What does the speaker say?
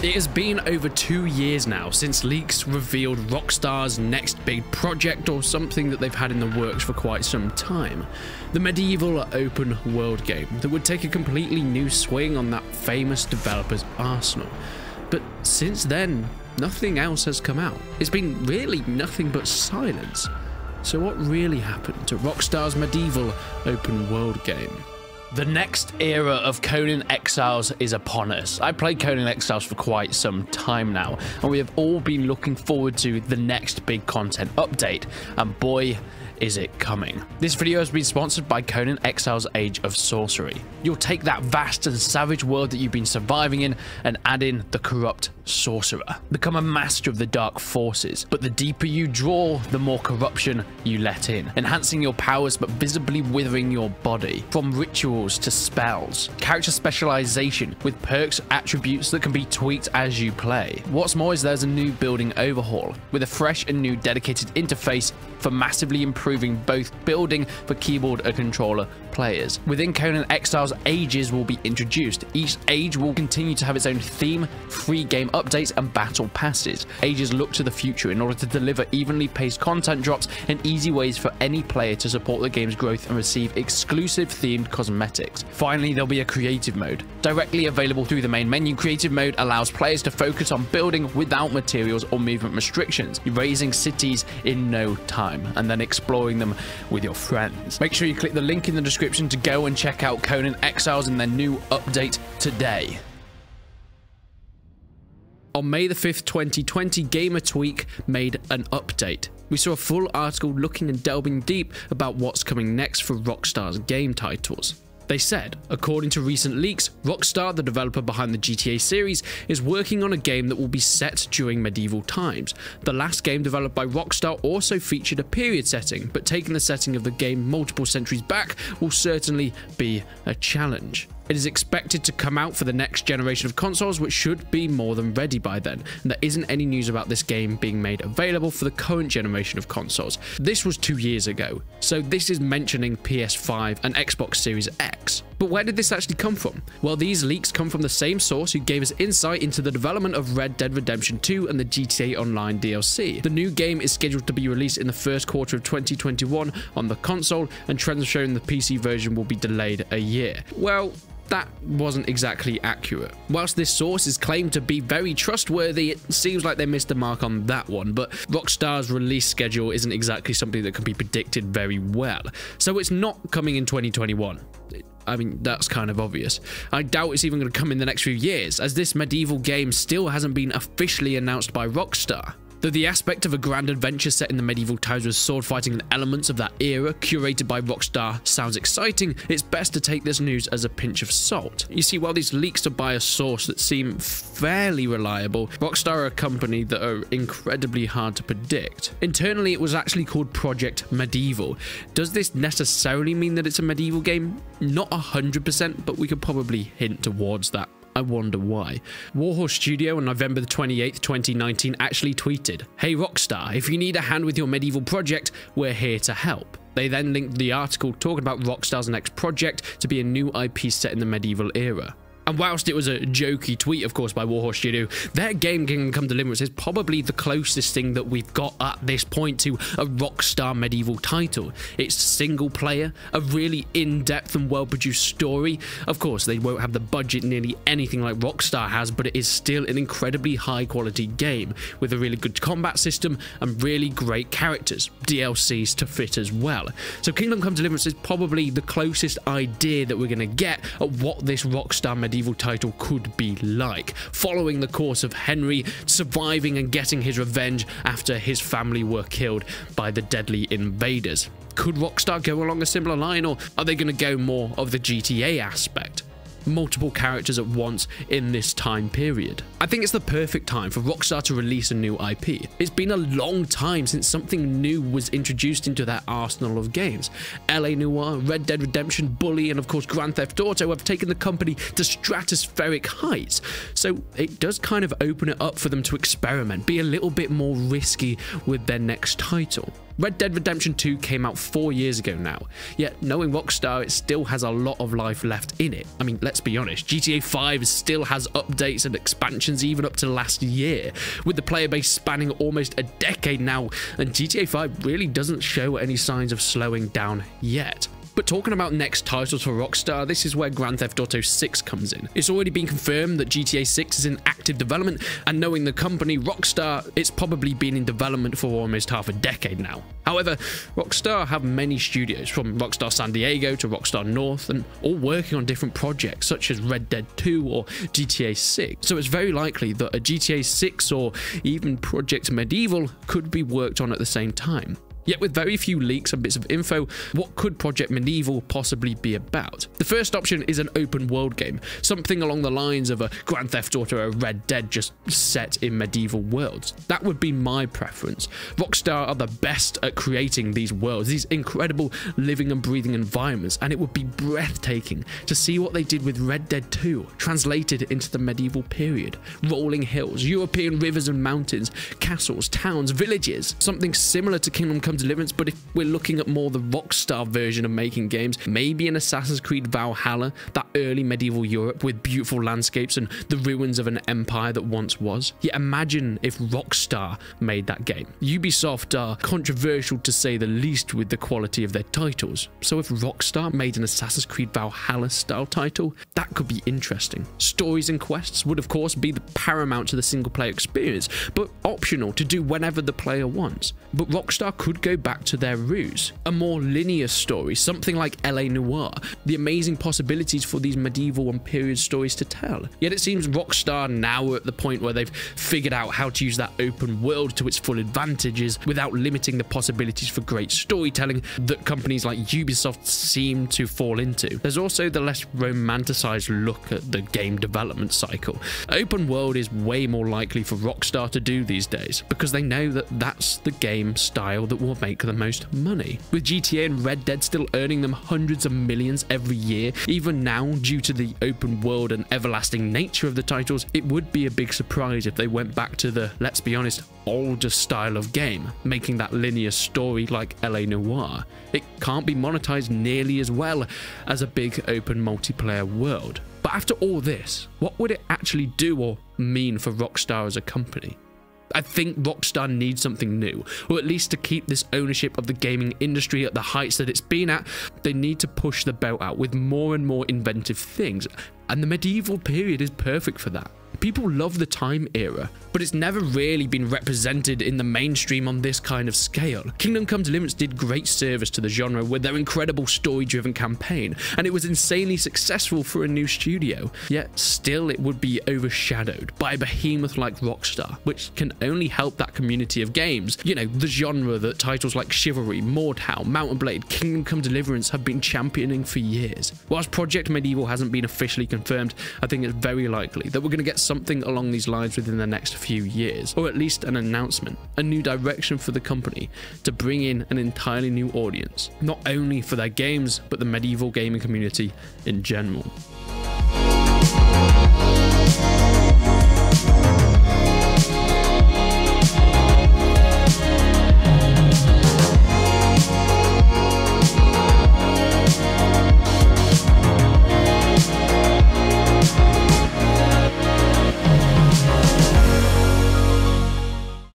It has been over 2 years now since leaks revealed Rockstar's next big project, or something that they've had in the works for quite some time. The medieval open world game that would take a completely new swing on that famous developer's arsenal. But since then, nothing else has come out. It's been really nothing but silence. So what really happened to Rockstar's medieval open world game? The next era of Conan Exiles is upon us. I've played Conan Exiles for quite some time now, and we have all been looking forward to the next big content update, and boy, is it coming. This video has been sponsored by Conan Exiles Age of Sorcery. You'll take that vast and savage world that you've been surviving in and add in the corrupt sorcerer. Become a master of the dark forces, but the deeper you draw, the more corruption you let in, enhancing your powers but visibly withering your body. From rituals to spells, character specialization with perks, attributes that can be tweaked as you play. What's more is there's a new building overhaul with a fresh and new dedicated interface for massively improving both building for keyboard and controller players. Within Conan Exiles, ages will be introduced. Each age will continue to have its own theme, free game updates, and battle passes. Ages look to the future in order to deliver evenly paced content drops and easy ways for any player to support the game's growth and receive exclusive themed cosmetics. Finally, there'll be a creative mode. Directly available through the main menu, creative mode allows players to focus on building without materials or movement restrictions, raising cities in no time, and then exploring them with your friends. Make sure you click the link in the description to go and check out Conan Exiles and their new update today. On May the 5th, 2020, GamerTweak made an update. We saw a full article looking and delving deep about what's coming next for Rockstar's game titles. They said, according to recent leaks, Rockstar, the developer behind the GTA series, is working on a game that will be set during medieval times. The last game developed by Rockstar also featured a period setting, but taking the setting of the game multiple centuries back will certainly be a challenge. It is expected to come out for the next generation of consoles, which should be more than ready by then, and there isn't any news about this game being made available for the current generation of consoles. This was 2 years ago, so this is mentioning PS5 and Xbox Series X. But where did this actually come from? Well, these leaks come from the same source who gave us insight into the development of Red Dead Redemption 2 and the GTA Online DLC. The new game is scheduled to be released in the first quarter of 2021 on the console, and trends have shown the PC version will be delayed a year. Well, that wasn't exactly accurate. Whilst this source is claimed to be very trustworthy, it seems like they missed the mark on that one, but Rockstar's release schedule isn't exactly something that can be predicted very well, so it's not coming in 2021. I mean, that's kind of obvious. I doubt it's even going to come in the next few years, as this medieval game still hasn't been officially announced by Rockstar. Though the aspect of a grand adventure set in the medieval times with sword fighting and elements of that era curated by Rockstar sounds exciting, it's best to take this news as a pinch of salt. You see, while these leaks are by a source that seem fairly reliable, Rockstar are a company that are incredibly hard to predict. Internally, it was actually called Project Medieval. Does this necessarily mean that it's a medieval game? Not 100%, but we could probably hint towards that. I wonder why. Warhorse Studio on November the 28th, 2019 actually tweeted, "Hey Rockstar, if you need a hand with your medieval project, we're here to help." They then linked the article talking about Rockstar's next project to be a new IP set in the medieval era. And whilst it was a jokey tweet, of course, by Warhorse Studio, their game Kingdom Come Deliverance is probably the closest thing that we've got at this point to a Rockstar medieval title. It's single player, a really in-depth and well-produced story. Of course, they won't have the budget nearly anything like Rockstar has, but it is still an incredibly high-quality game with a really good combat system and really great characters, DLCs to fit as well. So Kingdom Come Deliverance is probably the closest idea that we're going to get at what this Rockstar medieval title could be like, following the course of Henry surviving and getting his revenge after his family were killed by the deadly invaders. Could Rockstar go along a similar line, or are they going to go more of the GTA aspect? Multiple characters at once in this time period. I think it's the perfect time for Rockstar to release a new IP. It's been a long time since something new was introduced into their arsenal of games. LA Noire, Red Dead Redemption, Bully, and of course Grand Theft Auto have taken the company to stratospheric heights, so it does kind of open it up for them to experiment, be a little bit more risky with their next title. Red Dead Redemption 2 came out 4 years ago now, yet knowing Rockstar, it still has a lot of life left in it. I mean, let's be honest, GTA 5 still has updates and expansions even up to last year, with the player base spanning almost a decade now, and GTA 5 really doesn't show any signs of slowing down yet. But talking about next titles for Rockstar, this is where Grand Theft Auto 6 comes in. It's already been confirmed that GTA 6 is in active development, and knowing the company Rockstar, it's probably been in development for almost half a decade now. However, Rockstar have many studios, from Rockstar San Diego to Rockstar North, and all working on different projects such as Red Dead 2 or GTA 6. So it's very likely that a GTA 6 or even Project Medieval could be worked on at the same time. Yet with very few leaks and bits of info, what could Project Medieval possibly be about? The first option is an open world game, something along the lines of a Grand Theft Auto or Red Dead just set in medieval worlds. That would be my preference. Rockstar are the best at creating these worlds, these incredible living and breathing environments, and it would be breathtaking to see what they did with Red Dead 2, translated into the medieval period. Rolling hills, European rivers and mountains, castles, towns, villages, something similar to Kingdom Come Deliverance, but if we're looking at more the Rockstar version of making games, maybe an Assassin's Creed Valhalla, that early medieval Europe with beautiful landscapes and the ruins of an empire that once was. Yet imagine if Rockstar made that game. Ubisoft are controversial to say the least with the quality of their titles, so if Rockstar made an Assassin's Creed Valhalla style title, that could be interesting. Stories and quests would of course be the paramount to the single player experience, but optional to do whenever the player wants. But Rockstar could go back to their roots. A more linear story, something like LA Noire, the amazing possibilities for these medieval and period stories to tell. Yet it seems Rockstar now are at the point where they've figured out how to use that open world to its full advantages without limiting the possibilities for great storytelling that companies like Ubisoft seem to fall into. There's also the less romanticized look at the game development cycle. Open world is way more likely for Rockstar to do these days because they know that that's the game style that will make the most money. With GTA and Red Dead still earning them hundreds of millions every year, even now due to the open world and everlasting nature of the titles, it would be a big surprise if they went back to the, let's be honest, older style of game, making that linear story like LA Noire. It can't be monetized nearly as well as a big open multiplayer world. But after all this, what would it actually do or mean for Rockstar as a company? I think Rockstar needs something new, or at least to keep this ownership of the gaming industry at the heights that it's been at, they need to push the belt out with more and more inventive things, and the medieval period is perfect for that. People love the time era, but it's never really been represented in the mainstream on this kind of scale. Kingdom Come Deliverance did great service to the genre with their incredible story-driven campaign, and it was insanely successful for a new studio. Yet still it would be overshadowed by a behemoth like Rockstar, which can only help that community of games. You know, the genre that titles like Chivalry, Mordhau, Mount & Blade, Kingdom Come Deliverance have been championing for years. Whilst Project Medieval hasn't been officially confirmed, I think it's very likely that we're going to get something along these lines within the next few years, or at least an announcement, a new direction for the company to bring in an entirely new audience, not only for their games, but the medieval gaming community in general.